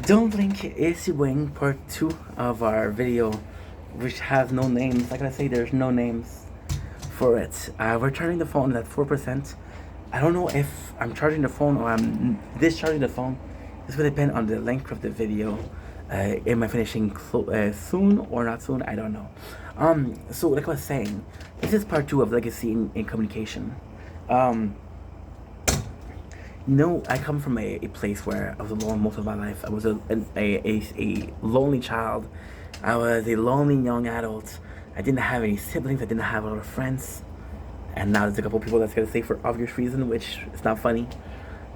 Don't blink is Wing part 2 of our video, which has no names. Like I say, there's no names for it. We're charging the phone at 4%. I don't know if I'm charging the phone or I'm discharging the phone. This will depend on the length of the video. Am I finishing soon or not soon? I don't know. So like I was saying, this is part 2 of legacy in communication. I come from a place where I was alone most of my life. I was a lonely child. I was a lonely young adult. I didn't have any siblings. I didn't have a lot of friends. And now there's a couple people that's gonna say for obvious reason, which is not funny.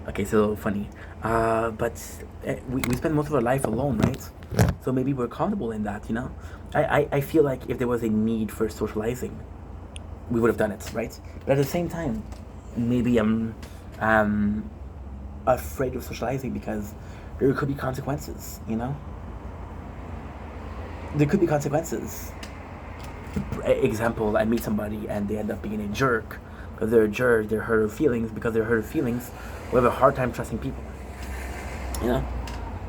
Okay, it's a little funny. But we spend most of our life alone, right? So maybe we're comfortable in that, I feel like if there was a need for socializing, we would have done it, right? But at the same time, maybe I'm afraid of socializing because there could be consequences, There could be consequences. Example, I meet somebody and they end up being a jerk. Because they're a jerk, they're hurt of feelings. Because they're hurt of feelings, we have a hard time trusting people.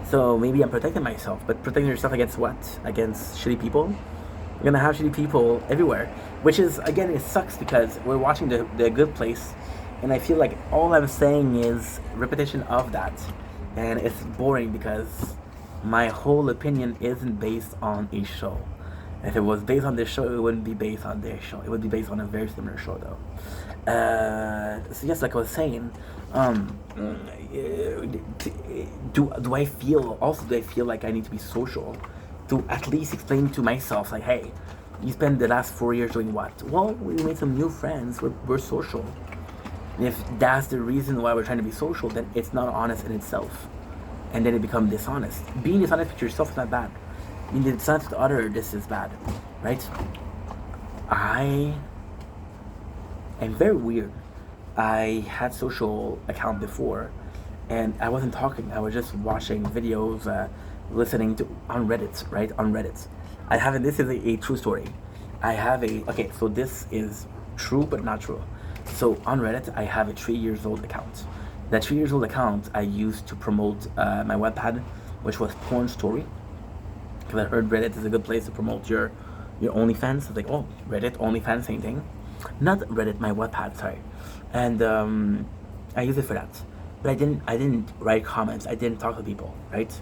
So maybe I'm protecting myself, but protecting yourself against what? Against shitty people? You're gonna have shitty people everywhere. Which is, again, it sucks because we're watching the Good Place, and I feel like all I'm saying is repetition of that. And it's boring because my whole opinion isn't based on a show. If it was based on this show, it wouldn't be based on their show. It would be based on a very similar show, though. So yes, like I was saying, do I feel like I need to be social to at least explain to myself, like, hey, you spent the last 4 years doing what? Well, we made some new friends. We're social. And if that's the reason why we're trying to be social, then it's not honest in itself. And then it becomes dishonest. Being dishonest with yourself is not bad. Being dishonest with other, this is bad, right? I am very weird. I had social account before, and I wasn't talking. I was just watching videos, listening to on Reddit, right? On Reddit. This is a true story. So this is true but not true. So on Reddit, I have a 3 years old account. That 3 years old account I used to promote my webpad, which was Porn Story. Because I heard Reddit is a good place to promote your OnlyFans. I was like, oh, Reddit, OnlyFans, same thing. Not Reddit, my webpad, sorry. And I use it for that. But I didn't write comments. I didn't talk to people, right?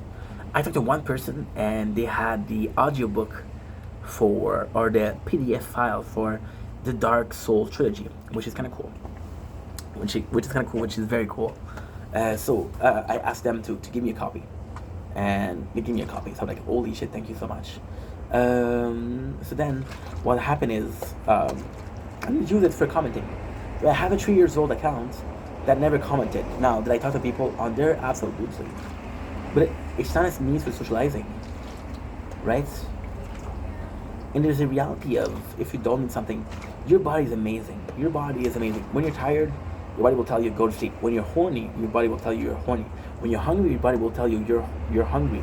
I talked to one person, and they had the audiobook or the PDF file for the Dark Soul trilogy, which is kind of cool. Which is very cool. So I asked them to give me a copy. And they gave me a copy. So I'm like, holy shit, thank you so much. So then what happened is, I didn't use it for commenting. So I have a 3 years old account that never commented. Now, did I talk to people on there? Absolutely. But it's not as means for socializing, right? And there's a reality of, if you don't need something, your body is amazing. Your body is amazing. When you're tired, your body will tell you go to sleep. When you're horny, your body will tell you you're horny. When you're hungry, your body will tell you you're hungry.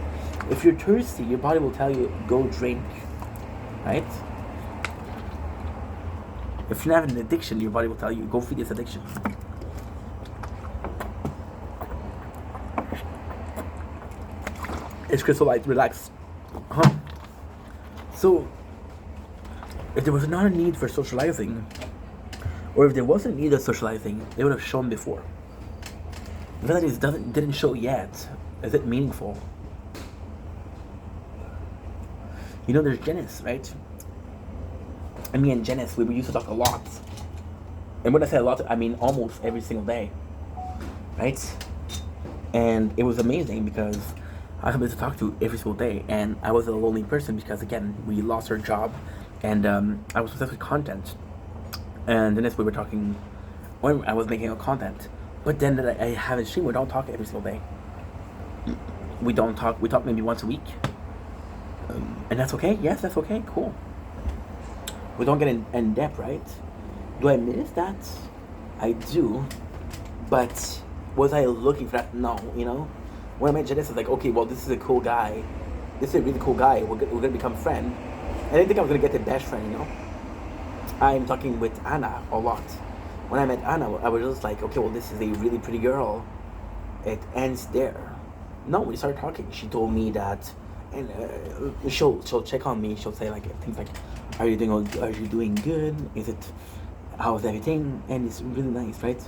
If you're thirsty, your body will tell you go drink, right? If you have an addiction, your body will tell you go feed this addiction. It's Crystal Light, relax. So, if there was not a need for socializing, or if there wasn't a need of socializing, they would have shown before. The fact that it didn't show yet, is it meaningful? There's Janice, right? And me and Janice, we used to talk a lot. And when I say a lot, I mean almost every single day, right? And it was amazing because I was able to talk to every single day. And I was a lonely person because, again, we lost our job. And I was obsessed with content. And then we were talking when I was making a content. But then I have a stream, we don't talk every single day. We don't talk, we talk maybe once a week. And that's okay? Yes, that's okay, cool. We don't get in depth, right? Do I miss that? I do. But was I looking for that? No, When I met Janice, I was like, okay, well, this is a cool guy. This is a really cool guy. We're gonna become friends. I didn't think I was gonna get the best friend, I'm talking with Anna a lot. When I met Anna, I was just like, okay, well, this is a really pretty girl. It ends there. No, we started talking. She told me that, and she'll check on me. She'll say like things like, "Are you Are you doing good? Is it? How's everything?" And it's really nice, right?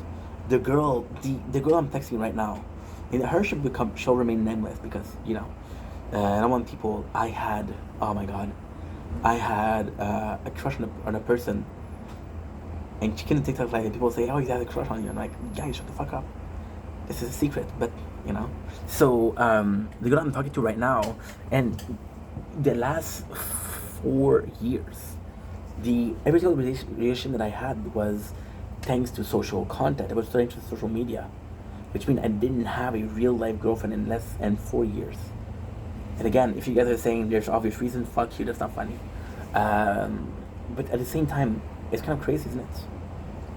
The girl I'm texting right now, and her she'll remain nameless because I don't want people. Oh my god, I had a crush on a person, and she couldn't TikTok like people say, "Oh, he has a crush on you." I'm like, guys, shut the fuck up. This is a secret, but So the girl I'm talking to right now, and the last 4 years, the every single relation that I had was thanks to social content. It was thanks to social media, which means I didn't have a real life girlfriend in less than 4 years. And again, if you guys are saying there's obvious reasons, fuck you, that's not funny. But at the same time, it's kind of crazy, isn't it?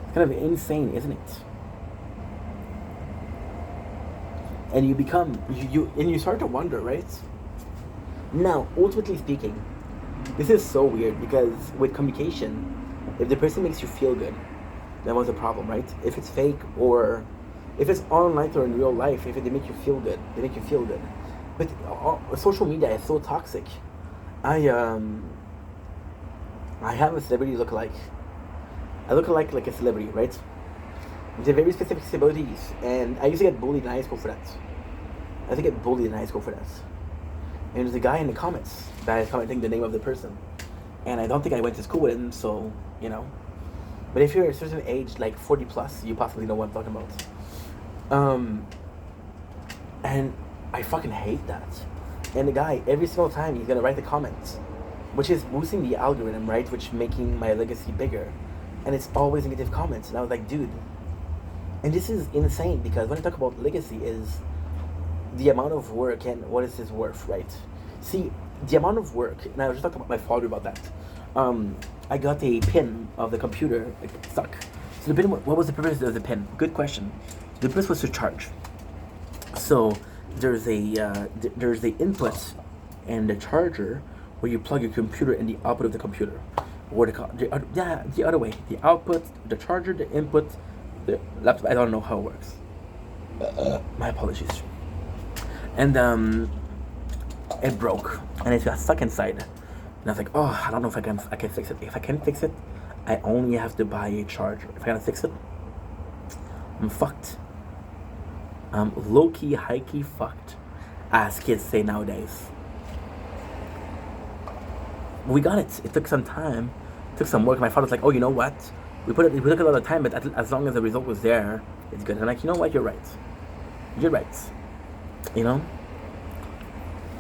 It's kind of insane, isn't it? And you become you start to wonder, right? Now, ultimately speaking, this is so weird because with communication, if the person makes you feel good, that was a problem, right? If it's fake or if it's online or in real life, if they make you feel good, they make you feel good. But social media is so toxic. I have a celebrity look-alike. I look like a celebrity, right? They have very specific abilities, and I used to get bullied in high school for that. I used to get bullied in high school for that. And there's a guy in the comments that is commenting the name of the person, and I don't think I went to school with him, so But if you're a certain age, like 40 plus, you possibly know what I'm talking about. And I fucking hate that. And the guy, every single time, he's gonna write the comments, which is boosting the algorithm, right? Which making my legacy bigger, and it's always negative comments. And I was like, dude. And this is insane because when I talk about legacy is the amount of work and what is his worth, right? See, the amount of work, and I was just talking about my father about that. I got a pin of the computer, like, stuck. So the pin, what was the purpose of the pin? Good question. The purpose was to charge. So there's the input and the charger where you plug your computer in the output of the computer. Or the other way. The output, the charger, the input, the laptop. I don't know how it works. My apologies. And it broke, and it got stuck inside. And I was like, oh, I don't know if I can fix it. If I can fix it, I only have to buy a charger. If I gotta fix it, I'm fucked. I'm low-key, high-key fucked, as kids say nowadays. We got it. It took some time. It took some work. My father's like, oh, you know what? We took a lot of time, but as long as the result was there, it's good. And I'm like, you know what? You're right. You're right.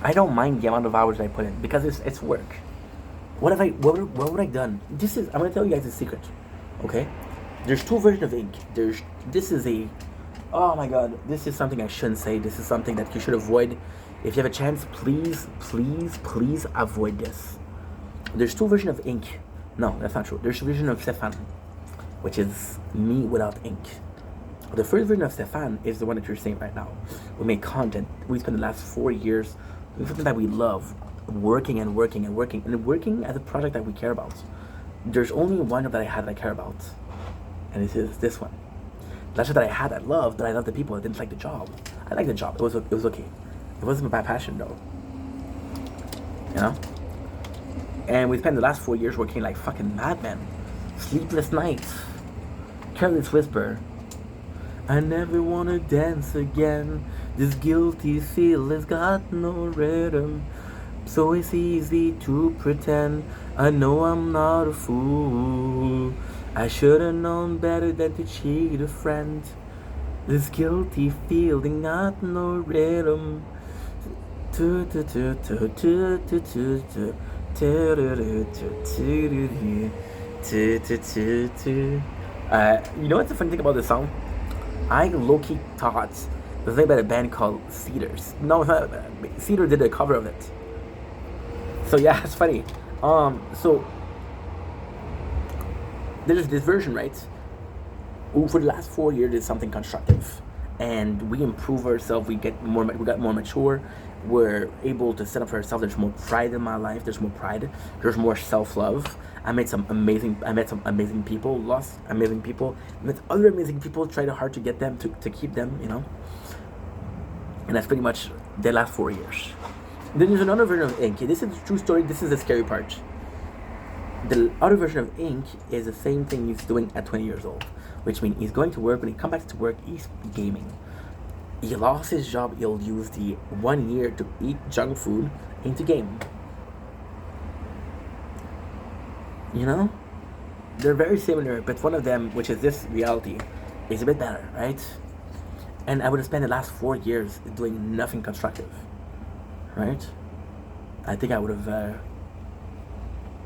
I don't mind the amount of hours I put in because it's work. What would I done? I'm gonna tell you guys a secret. Okay? There's two versions of ink. Oh my god, this is something I shouldn't say. This is something that you should avoid. If you have a chance, please avoid this. There's two versions of ink. No, that's not true. There's a version of Stefan, which is me without ink. The first version of Stefan is the one that you're seeing right now. We make content. We spent the last 4 years doing something that we love, working and working as a project that we care about. There's only one job that I had that I care about, and this one. That's what I had, I loved, but I loved the people. I didn't like the job. I liked the job. It was okay. It wasn't my passion though. And we spent the last 4 years working like fucking madmen. Sleepless nights. Careless whisper. I never wanna dance again. This guilty feeling's got no rhythm. So it's easy to pretend. I know I'm not a fool. I should've known better than to cheat a friend. This guilty feeling got no rhythm. You know what's the funny thing about this song? I low-key thought it was made by a band called Cedars. No, it's not. Cedar did a cover of it. So yeah, it's funny. So there's this version, right? For the last 4 years, it's something constructive, and we improve ourselves. We got more mature. We're able to stand up for ourselves. There's more pride in my life. There's more pride. There's more self-love. I met some amazing people. Lost amazing people. Met other amazing people. Tried hard to get them to keep them. And that's pretty much the last 4 years. Then there's another version of Ink. This is a true story. This is the scary part. The other version of Ink is the same thing he's doing at 20 years old, which means he's going to work. When he comes back to work, he's gaming. He lost his job. He'll use the 1 year to eat junk food into game. You know, they're very similar, but one of them, which is this reality, is a bit better, right? And I would have spent the last 4 years doing nothing constructive, right? I think I would have.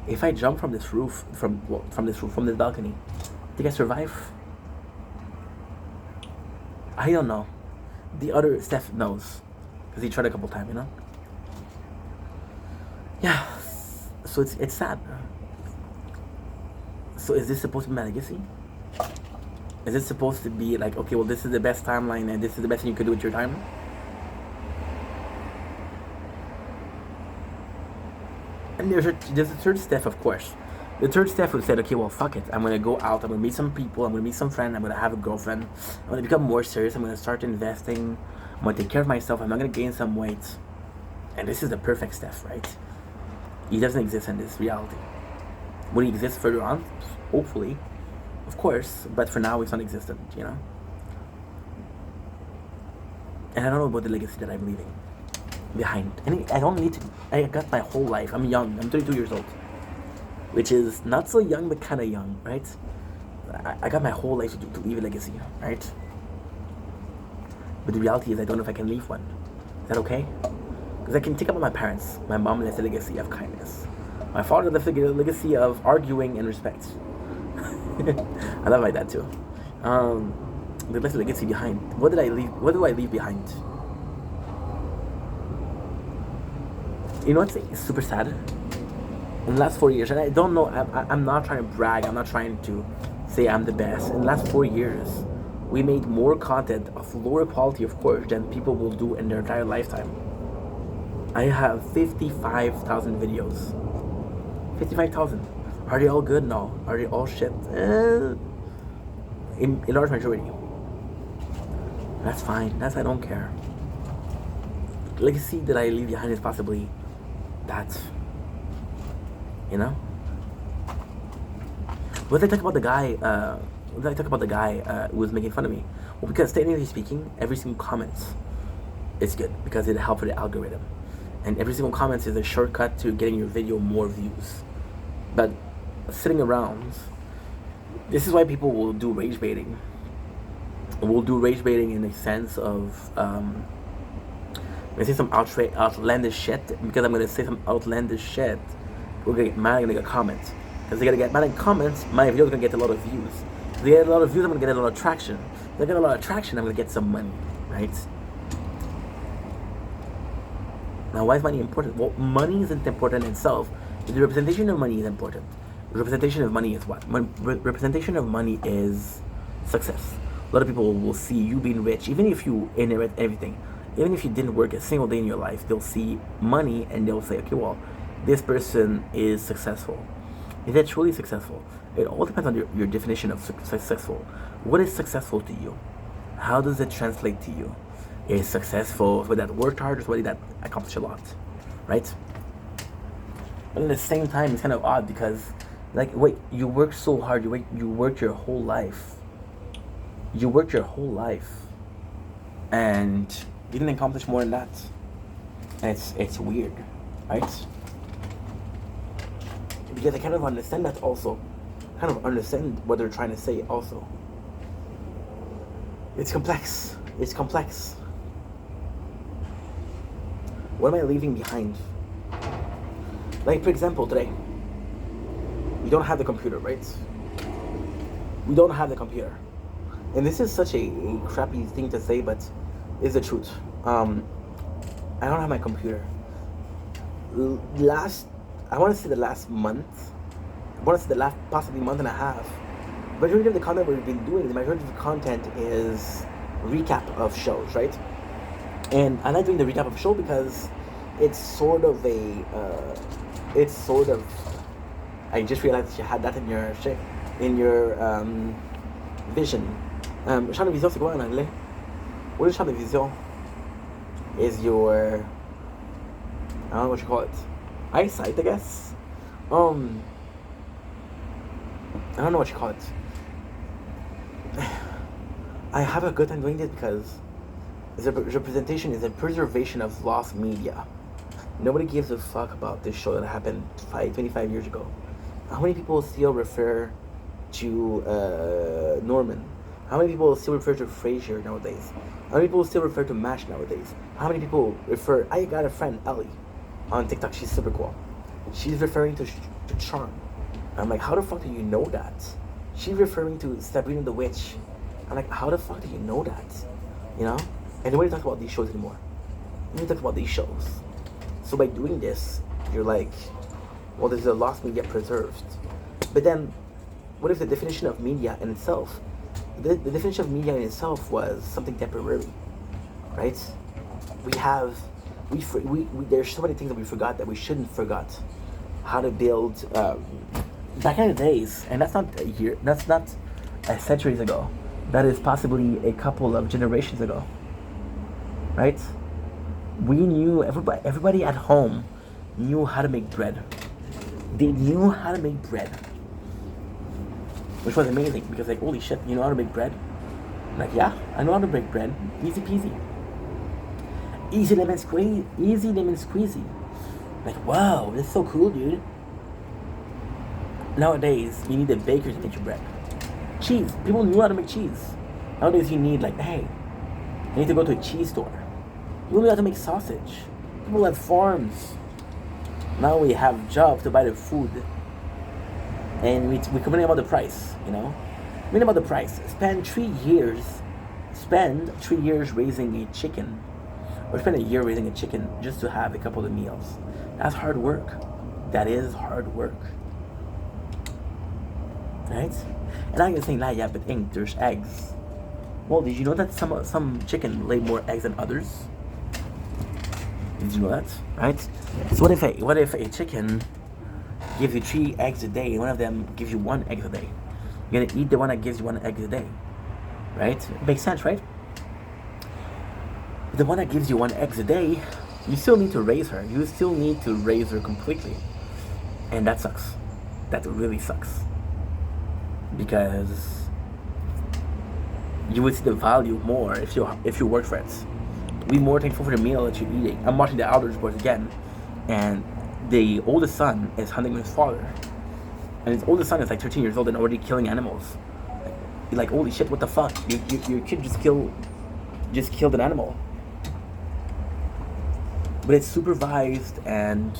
If I jump from this roof, from this balcony, I think I survive. I don't know. The other Steph knows, because he tried a couple times, you know. Yeah. So it's sad. So is this supposed to be my legacy? Is it supposed to be like, okay, well, this is the best timeline and this is the best thing you could do with your time? And there's a third step, of course. The third step would say, okay, well, fuck it. I'm going to go out. I'm going to meet some people. I'm going to meet some friends. I'm going to have a girlfriend. I'm going to become more serious. I'm going to start investing. I'm going to take care of myself. I'm not going to gain some weight. And this is the perfect step, right? He doesn't exist in this reality. Will he exist further on? Hopefully. Of course. But for now, it's non-existent, you know? And I don't know about the legacy that I'm leaving behind. And I don't need to. I got my whole life. I'm young. I'm 32 years old. Which is not so young, but kind of young, right? I got my whole life to leave a legacy, right? But the reality is I don't know if I can leave one. Is that okay? Because I can take up on my parents. My mom left a legacy of kindness. My father left a legacy of arguing and respect. I love my dad too. They left a legacy behind. What did I leave? What do I leave behind? You know what's super sad? In the last 4 years, and I don't know, I'm not trying to brag, I'm not trying to say I'm the best. In the last 4 years, we made more content of lower quality, of course, than people will do in their entire lifetime. I have 55,000 videos. 55,000. Are they all good? No. Are they all shit? In large majority. That's fine. I don't care. The legacy that I leave behind is possibly that. You know? What did I talk about the guy? Who was making fun of me? Well, because technically speaking, every single comment is good because it helps with the algorithm, and every single comment is a shortcut to getting your video more views. But sitting around, this is why people will do rage baiting. Will do rage baiting in the sense of I say some outlandish shit because I'm gonna say some outlandish shit. We're gonna get mad, I'm gonna get comments. Because they're gonna get mad in comments, my video's gonna get a lot of views. If they get a lot of views, I'm gonna get a lot of traction. If they get a lot of traction, I'm gonna get some money, right? Now, why is money important? Well, money isn't important in itself, but the representation of money is important. The representation of money is what? Representation of money is success. A lot of people will see you being rich, even if you inherit everything. Even if you didn't work a single day in your life, they'll see money and they'll say, okay, well, this person is successful. Is that truly successful? It all depends on your definition of successful. What is successful to you? How does it translate to you? Is successful somebody that worked hard or somebody that accomplished a lot, right? But at the same time, it's kind of odd because, like, wait, you worked so hard. You worked your whole life. You worked your whole life, and you didn't accomplish more than that. And it's weird, right? Because I kind of understand that also. Kind of understand what they're trying to say also. It's complex. It's complex. What am I leaving behind? Like, for example, today, we don't have the computer, right? We don't have the computer. And this is such a crappy thing to say, but it's the truth. I don't have my computer. I want to say the last month. I want to say the last possibly month and a half. The majority of the content we've been doing, the majority of the content is recap of shows, right? And I like doing the recap of show because it's sort of I just realized you had that in your vision. Champ de vision, c'est quoi en anglais? What is champ de vision? is your, I don't know what you call it, eyesight, I guess. I don't know what you call it. I have a good time doing this because the representation is a preservation of lost media. Nobody gives a fuck about this show that happened 25 years ago. How many people still refer to Norman? How many people still refer to Frasier nowadays? How many people still refer to MASH nowadays? How many people refer... I got a friend, Ellie, on TikTok. She's super cool. She's referring to Charm. I'm like, how the fuck do you know that? She's referring to Sabrina the Witch. I'm like, how the fuck do you know that? You know? And nobody talks about these shows anymore. Nobody talks about these shows. So by doing this, you're like, well, there's a lost media preserved. But then, what if the definition of media in itself, the definition of media in itself was something temporary, right? There's so many things that we forgot that we shouldn't forgot. How to build, back in the days, and that's not a year, that's not centuries ago. That is possibly a couple of generations ago, right? We knew, everybody at home knew how to make bread. They knew how to make bread, which was amazing because like, holy shit, you know how to make bread? I'm like, yeah, I know how to make bread. Easy peasy. Easy lemon squeezy. Like, wow, that's so cool, dude. Nowadays, you need a baker to make your bread. Cheese. People knew how to make cheese. Nowadays, you need like, hey, I need to go to a cheese store. People knew how to make sausage. People had farms. Now we have jobs to buy the food. And we complain about the price, you know? Complain about the price. Spend 3 years raising a chicken. Or spend a year raising a chicken just to have a couple of meals. That's hard work. That is hard work. Right? And I'm gonna say, nah, yeah, but there's eggs. Well, did you know that some chicken lay more eggs than others? Did you know that? Right? So what if a chicken gives you 3 eggs a day and one of them gives you 1 egg a day? You're gonna eat the one that gives you 1 egg a day. Right? It makes sense, right? The one that gives you 1 egg a day, you still need to raise her. You still need to raise her completely. And that sucks. That really sucks. Because you would see the value more if you work for it. Be more thankful for the meal that you're eating. I'm watching the Elder Scrolls again, and the oldest son is hunting with his father. And his oldest son is like 13 years old and already killing animals. You're like, holy shit, what the fuck? Your kid just killed an animal. But it's supervised, and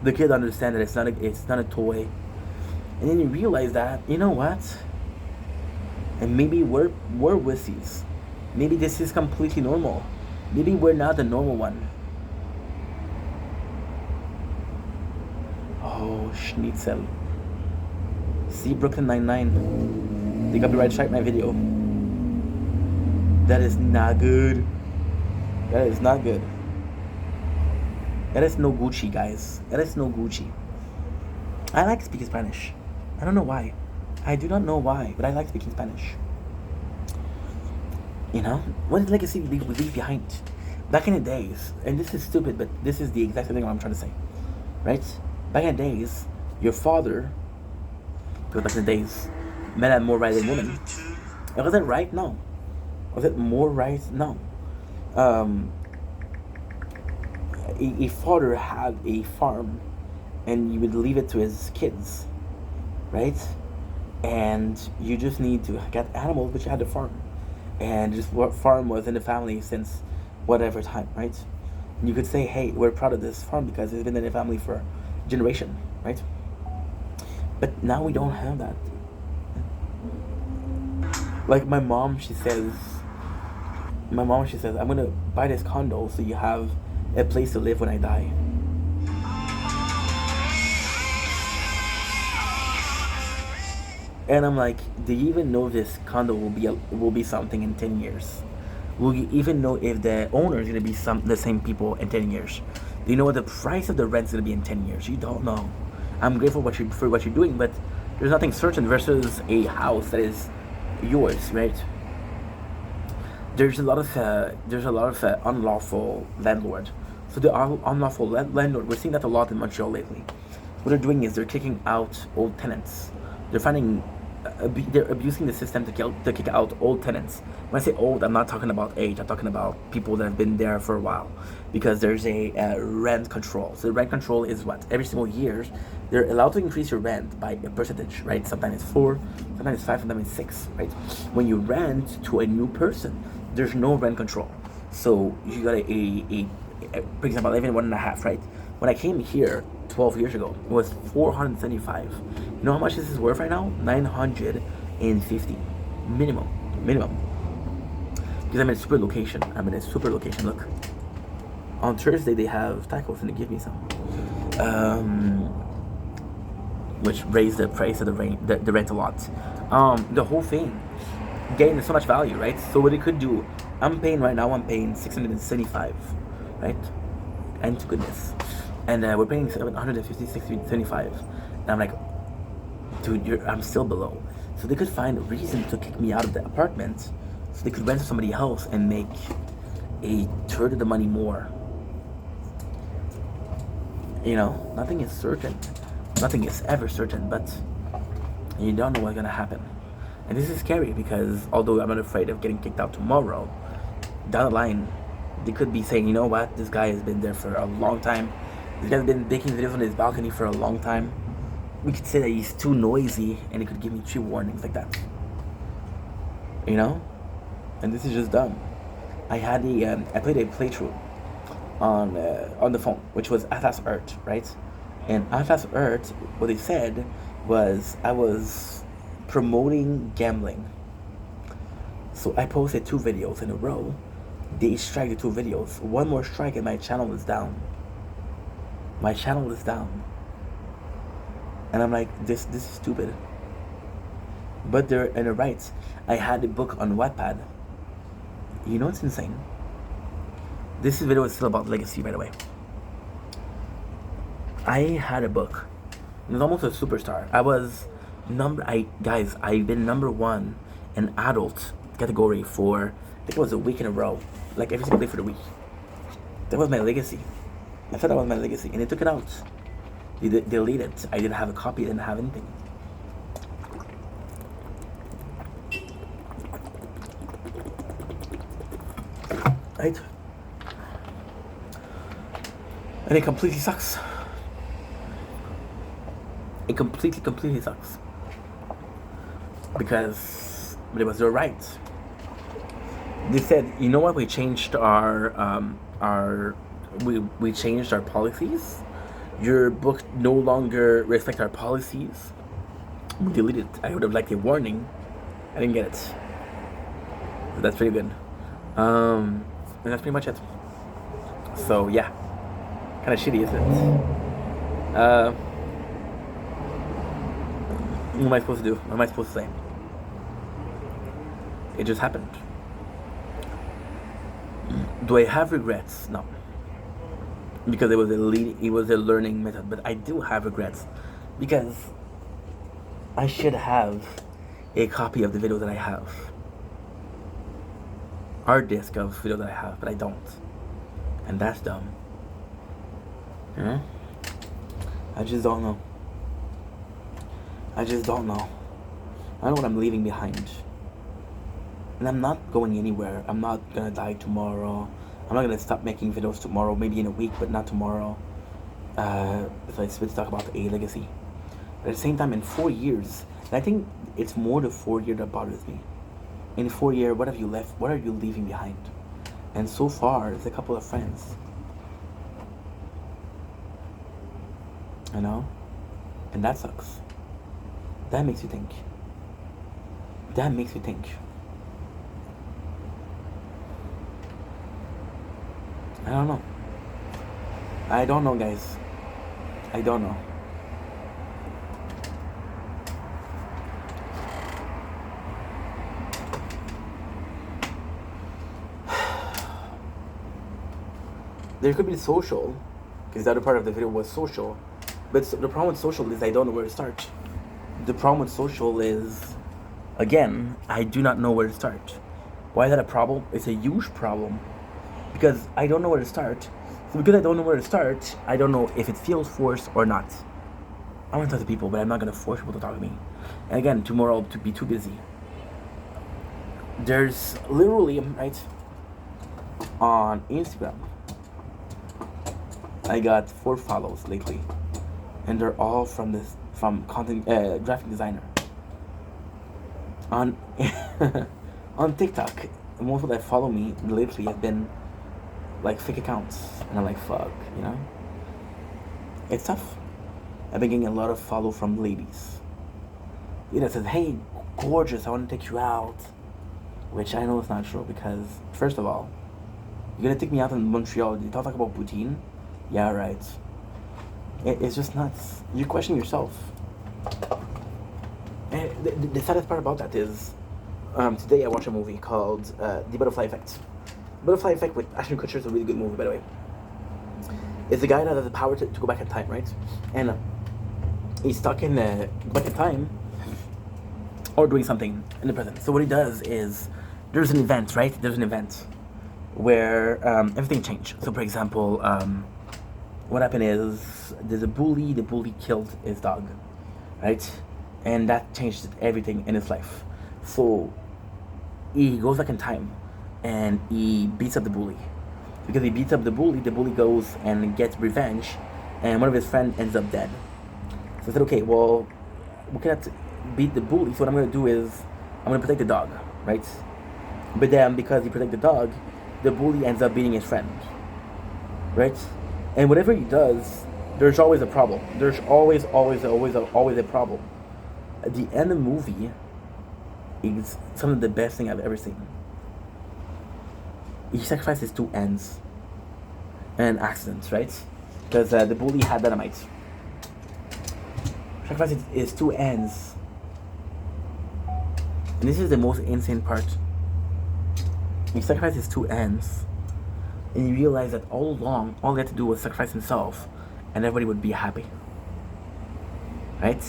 the kid understands that it's not a toy. And then you realize that, you know what? And maybe we're wussies. Maybe this is completely normal. Maybe we're not the normal one. Oh, Schnitzel. See Brooklyn Nine-Nine. They copyright strike my video. That is not good. That is not good. That is no Gucci, guys. That is no Gucci. I like speaking Spanish. I don't know why. I do not know why, but I like speaking Spanish. You know? What legacy we leave behind? Back in the days, and this is stupid, but this is the exact thing I'm trying to say. Right? Back in the days, your father, because back in the days, men had more right than women. Was it right? No. Was it more right? No. A father had a farm, and you would leave it to his kids, right? And you just need to get animals, but you had a farm, and just what farm was in the family since whatever time, right? And you could say, hey, we're proud of this farm because it's been in the family for a generation, right? But now we don't have that. Like my mom, she says, I'm gonna buy this condo so you have a place to live when I die. And I'm like, do you even know if this condo will be something in 10 years? Will you even know if the owner is gonna be the same people in 10 years? Do you know what the price of the rent is gonna be in 10 years? You don't know. I'm grateful for what you're doing, but there's nothing certain versus a house that is yours, right? there's a lot of unlawful landlord. So the unlawful landlord, we're seeing that a lot in Montreal lately. What they're doing is they're kicking out old tenants. They're finding they're abusing the system to kick out old tenants. When I say old, I'm not talking about age. I'm talking about people that have been there for a while, because there's a rent control. So the rent control is what every single year they're allowed to increase your rent by a percentage, right? Sometimes it's 4, sometimes it's 5, sometimes it's 6, right? When you rent to a new person, there's no rent control. So you got for example, I live in 1.5, right? When I came here 12 years ago, it was 475. You know how much this is worth right now? 950 minimum. Because I'm in a super location. Look, on Thursday they have tacos and they give me some, which raised the price of the rent a lot. The whole thing gained so much value, right? So what it could do, I'm paying 675, right? And to goodness, and we're paying 750, 675, and I'm like, dude, I'm still below. So they could find a reason to kick me out of the apartment, so they could rent to somebody else and make a third of the money more. You know, nothing is certain. Nothing is ever certain, but you don't know what's gonna happen. And this is scary because although I'm not afraid of getting kicked out tomorrow, down the line, they could be saying, you know what, this guy has been there for a long time. This guy's been making videos on his balcony for a long time. We could say that he's too noisy, and it could give me 3 warnings like that. You know? And this is just dumb. I played a playthrough on the phone, which was Atlas Earth, right? And Atlas Earth, what they said was I was promoting gambling. So I posted 2 videos in a row. They strike the 2 videos. One more strike and my channel is down. My channel is down. And I'm like, this is stupid. But they're in the right. I had a book on Wattpad. You know what's insane? This video is still about legacy, by the way. I had a book. It was almost a superstar. I've been number 1 in adult category for, I think it was a week in a row. Like every single day for the week. That was my legacy. I thought that was my legacy. And they took it out. They deleted it. I didn't have a copy. I didn't have anything. Right? And it completely sucks. It completely sucks. Because it was their right. They said, you know what? We changed we changed our policies. Your book no longer reflects our policies. We deleted it. I would have liked a warning. I didn't get it. So that's pretty good. And that's pretty much it. So yeah, kind of shitty, isn't it? What am I supposed to do? What am I supposed to say? It just happened. Do I have regrets? No. Because it was a learning method. But I do have regrets because I should have a copy of the video that I have, hard disk of video that I have, but I don't, and that's dumb. I just don't know. I don't know what I'm leaving behind. And I'm not going anywhere. I'm not gonna die tomorrow. I'm not gonna stop making videos tomorrow, maybe in a week, but not tomorrow. If I switch to talk about a legacy. But at the same time, in 4 years, and I think it's more the 4 year that bothers me. In 4 years, what have you left? What are you leaving behind? And so far, it's a couple of friends. You know? And that sucks. That makes you think. That makes you think. I don't know. I don't know, guys. I don't know. There could be social, because the other part of the video was social. But the problem with social is I don't know where to start. The problem with social is, again, I do not know where to start. Why is that a problem? It's a huge problem because I don't know where to start. So because I don't know where to start, I don't know if it feels forced or not. I want to talk to people, but I'm not gonna force people to talk to me. And again, tomorrow I'll be too busy. There's literally right on Instagram. I got 4 follows lately, and they're all from content graphic designer. On on TikTok, most of that follow me lately have been like fake accounts, and I'm like, fuck, you know. It's tough. I've been getting a lot of follow from ladies. You know, says, hey, gorgeous, I want to take you out. Which I know is not true because, first of all, you're gonna take me out in Montreal. You talk about poutine? Yeah, right. It's just nuts. You question yourself. And the saddest part about that is, today I watched a movie called The Butterfly Effect. Butterfly Effect with Ashton Kutcher is a really good movie, by the way. It's a guy that has the power to go back in time, right? And he's stuck in back in time or doing something in the present. So what he does is, there's an event, right? There's an event where everything changed. So for example, what happened is there's a bully. The bully killed his dog, right? And that changed everything in his life. So he goes back in time and he beats up the bully. Because he beats up the bully goes and gets revenge, and one of his friends ends up dead. So I said, okay, well, we cannot beat the bully, so what I'm going to do is I'm going to protect the dog, right? But then because he protects the dog, the bully ends up beating his friend, right? And whatever he does, there's always a problem. There's always a problem. At the end of the movie is some of the best thing I've ever seen. He sacrificed his 2 ends and accidents, right? Because the bully had dynamite. Sacrificed his 2 ends. And this is the most insane part. He sacrificed his 2 ends, and he realized that all along, all he had to do was sacrifice himself, and everybody would be happy. Right?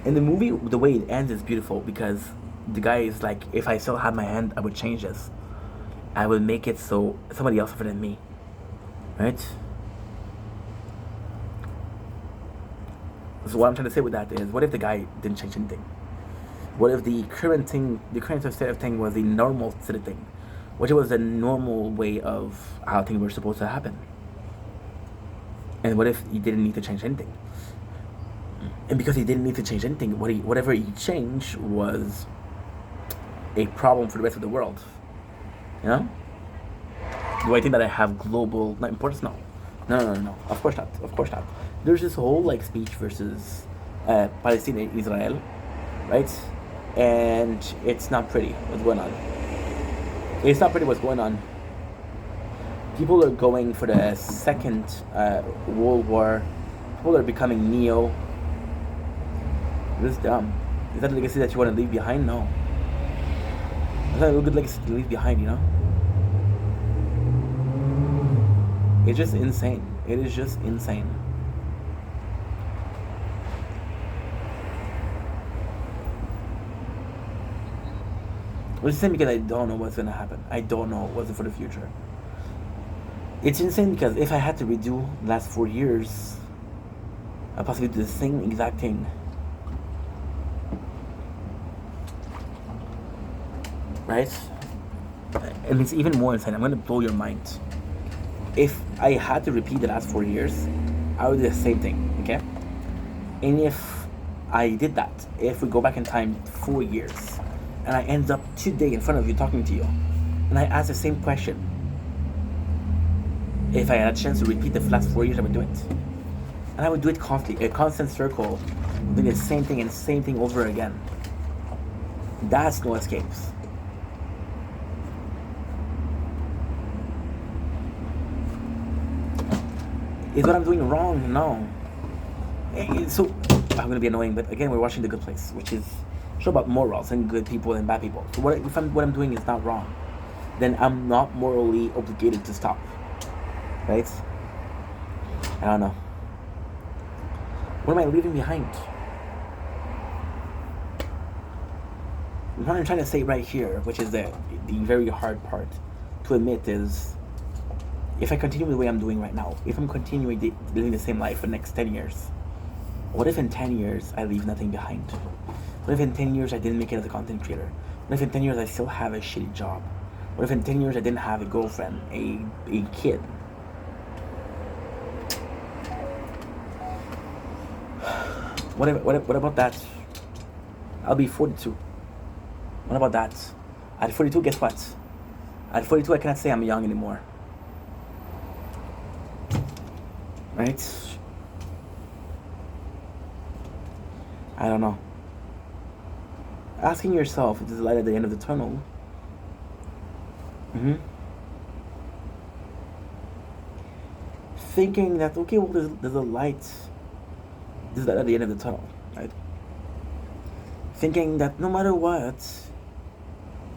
In the movie, the way it ends is beautiful because the guy is like, if I still had my hand, I would change this. I will make it so somebody else better than me, right? So what I'm trying to say with that is, what if the guy didn't change anything? What if the current state of thing was the normal state of thing? What if it was the normal way of how things were supposed to happen? And what if he didn't need to change anything? And because he didn't need to change anything, whatever he changed was a problem for the rest of the world. You know? Do I think that I have global importance? No. No. Of course not. There's this whole like speech versus Palestine and Israel, right? And it's not pretty what's going on. It's not pretty what's going on. People are going for the second World War. People are becoming neo. This is dumb. Is that a legacy that you want to leave behind? No. It's not a good legacy to leave behind, you know? It's just insane. It is just insane. It's insane because I don't know what's gonna happen. I don't know what's for the future. It's insane because if I had to redo the last 4 years, I'd possibly do the same exact thing. Right? And it's even more insane. I'm gonna blow your mind. If I had to repeat the last 4 years, I would do the same thing, okay? And if I did that, if we go back in time 4 years, and I end up today in front of you talking to you, and I ask the same question, if I had a chance to repeat the last 4 years, I would do it. And I would do it constantly, a constant circle, doing the same thing and the same thing over again. That's no escapes. Is what I'm doing wrong? No. So, I'm going to be annoying, but again, we're watching The Good Place, which is a show about morals and good people and bad people. So what I'm doing is not wrong, then I'm not morally obligated to stop. Right? I don't know. What am I leaving behind? what I'm trying to say right here, which is the very hard part to admit, is if I continue the way I'm doing right now, if I'm continuing living the same life for the next 10 years, what if in 10 years I leave nothing behind? What if in 10 years I didn't make it as a content creator? What if in 10 years I still have a shitty job? What if in 10 years I didn't have a girlfriend, a kid? What about that? I'll be 42. What about that? At 42, guess what? At 42, I cannot say I'm young anymore. Right? I don't know. Asking yourself if there's a light at the end of the tunnel. Thinking that, okay, well, there's a light. There's a light at the end of the tunnel, right? Thinking that no matter what,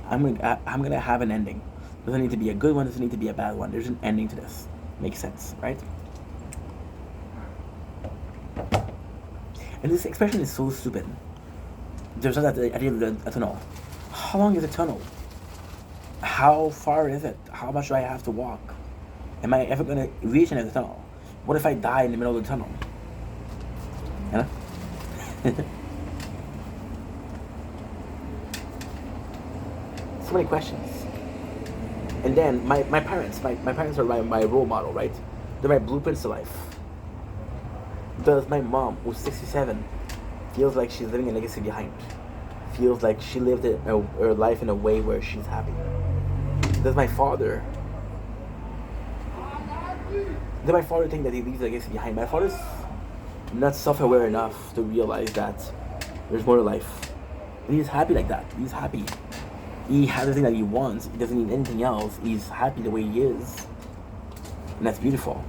I'm gonna have an ending. Doesn't need to be a good one. Doesn't need to be a bad one. There's an ending to this. Makes sense, right? And this expression is so stupid. There's not at the end of the tunnel. How long is the tunnel? How far is it? How much do I have to walk? Am I ever gonna reach the end of the tunnel? What if I die in the middle of the tunnel? You know? So many questions. And then my parents are my role model, right? They're my blueprints to life. Does my mom, who's 67, feels like she's living a legacy behind? Feels like she lived her life in a way where she's happy? Does my father think that he leaves a legacy behind? My father's not self-aware enough to realize that there's more to life. And he's happy like that. He's happy. He has everything that he wants. He doesn't need anything else. He's happy the way he is. And that's beautiful.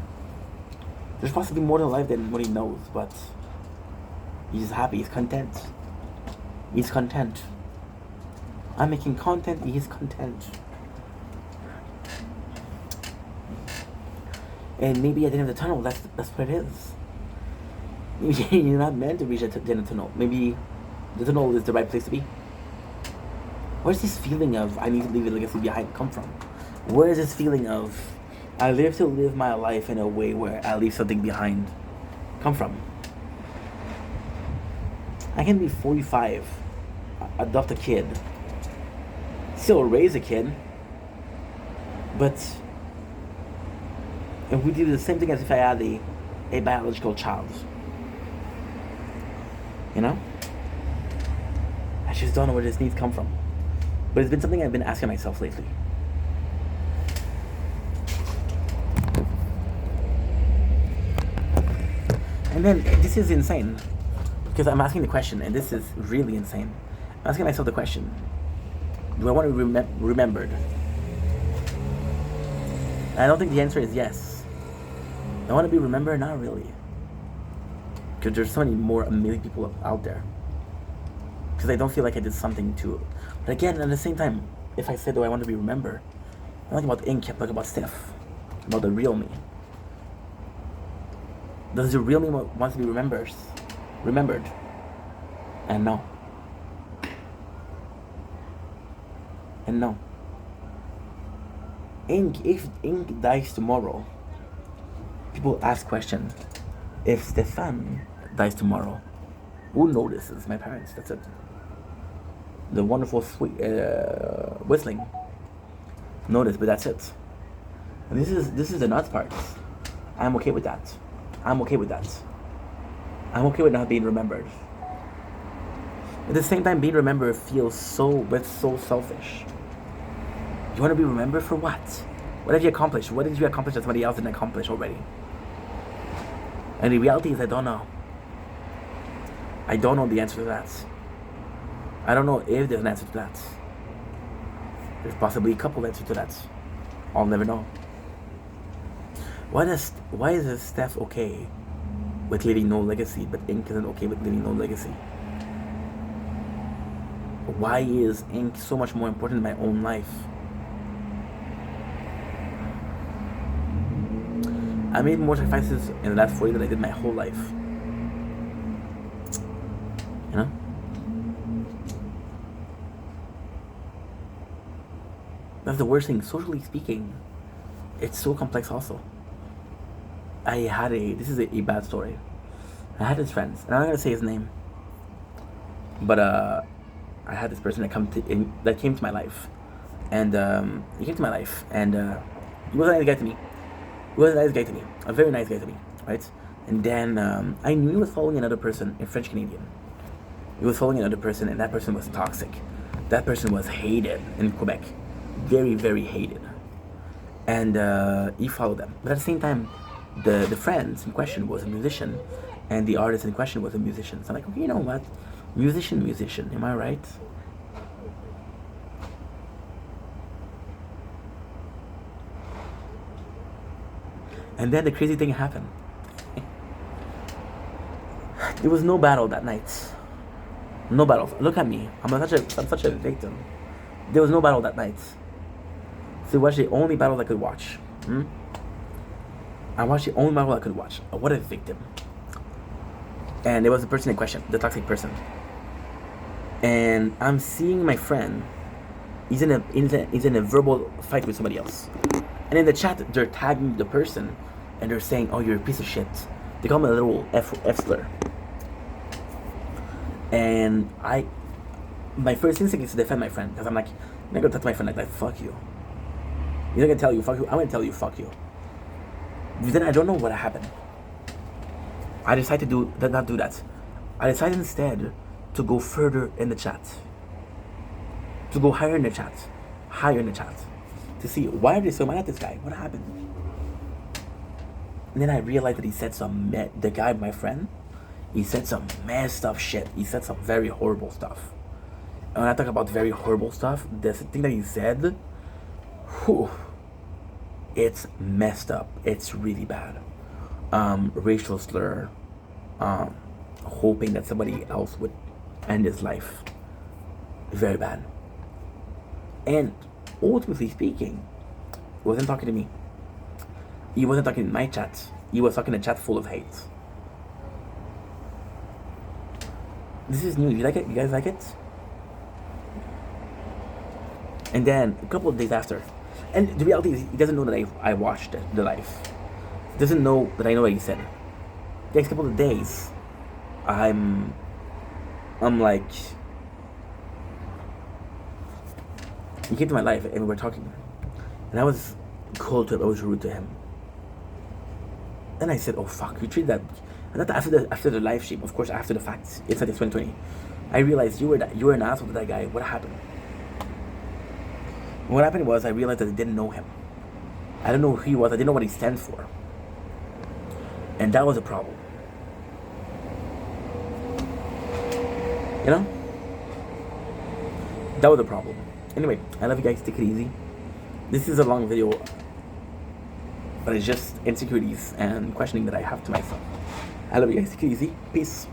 There's possibly more to life than what he knows, but he's happy. He's content. He's content. I'm making content. He's content. And maybe at the end of the tunnel, that's what it is. Maybe you're not meant to reach the end of the tunnel. Maybe the tunnel is the right place to be. Where's this feeling of I need to leave a legacy behind come from? Where is this feeling of I live to live my life in a way where I leave something behind come from? I can be 45, adopt a kid, still raise a kid, but we do the same thing as if I had a biological child. You know? I just don't know where this needs come from. But it's been something I've been asking myself lately. And then, this is insane. Because I'm asking the question, and this is really insane. I'm asking myself the question, do I want to be remembered? And I don't think the answer is yes. I want to be remembered? Not really. Because there's so many more amazing people out there. Because I don't feel like I did something to... But again, at the same time, if I said, do I want to be remembered? I'm talking about Ink, I'm talking about Steph. About the real me. Does the real me want to be remembered? And no. And no. If Ink dies tomorrow, people ask questions. If Stefan dies tomorrow, who notices? My parents, that's it. The wonderful sweet whistling notice, but that's it. And this is the nuts part. I'm okay with that. I'm okay with not being remembered. At the same time, being remembered feels so selfish. You want to be remembered for what? What have you accomplished? What did you accomplish that somebody else didn't accomplish already? And the reality is I don't know. I don't know the answer to that. I don't know if there's an answer to that. There's possibly a couple answers to that. I'll never know. Why is Steph okay with leaving no legacy, but Ink isn't okay with leaving no legacy? Why is Ink so much more important in my own life? I made more sacrifices in the last 4 years than I did my whole life. You know? That's the worst thing. Socially speaking, it's so complex also. This is a bad story. I had this friend, and I'm not gonna say his name, but I had this person that came to my life, and he came to my life, and he was a nice guy to me. He was a nice guy to me, a very nice guy to me, right? And then I knew he was following another person, a French Canadian. He was following another person, and that person was toxic. That person was hated in Quebec, very, very hated. And he followed them. But at the same time, the friend in question was a musician, and the artist in question was a musician. So I'm like, okay, you know what? Musician, am I right? And then the crazy thing happened. There was no battle that night. No battle. Look at me. I'm such a victim. There was no battle that night. So watch the only battle I could watch. I watched the only battle I could watch. What a victim. And it was the person in question, the toxic person. And I'm seeing my friend. He's in a verbal fight with somebody else. And in the chat, they're tagging the person, and they're saying, "Oh, you're a piece of shit." They call me a little F slur. And my first instinct is to defend my friend, because I'm like, I'm not gonna talk to my friend like that. Fuck you. You're not gonna tell you fuck you. I'm gonna tell you fuck you. But then I don't know what happened. I decided to not do that. I decided instead to go further in the chat. To go higher in the chat. To see, why are they so mad at this guy? What happened? And then I realized that he said the guy, my friend, he said some messed up shit. He said some very horrible stuff. And when I talk about very horrible stuff, the thing that he said, it's messed up. It's really bad. Racial slur, hoping that somebody else would end his life. Very bad. And ultimately speaking, he wasn't talking to me. He wasn't talking in my chat. He was talking in a chat full of hate. This is new. You like it? You guys like it? And then a couple of days after, and the reality is, he doesn't know that I watched the live. He doesn't know that I know what he said. The next couple of days, I'm like, he came to my life and we were talking, and I was cold to him. I was rude to him. And I said, "Oh fuck, you treated that." And that after the live stream, of course, after the fact, it's like it's 2020. I realized you were an asshole to that guy. What happened? What happened was I realized that I didn't know him. I didn't know who he was. I didn't know what he stands for. And that was a problem. You know? That was a problem. Anyway, I love you guys. Take it easy. This is a long video, but it's just insecurities and questioning that I have to myself. I love you guys. Take it easy. Peace.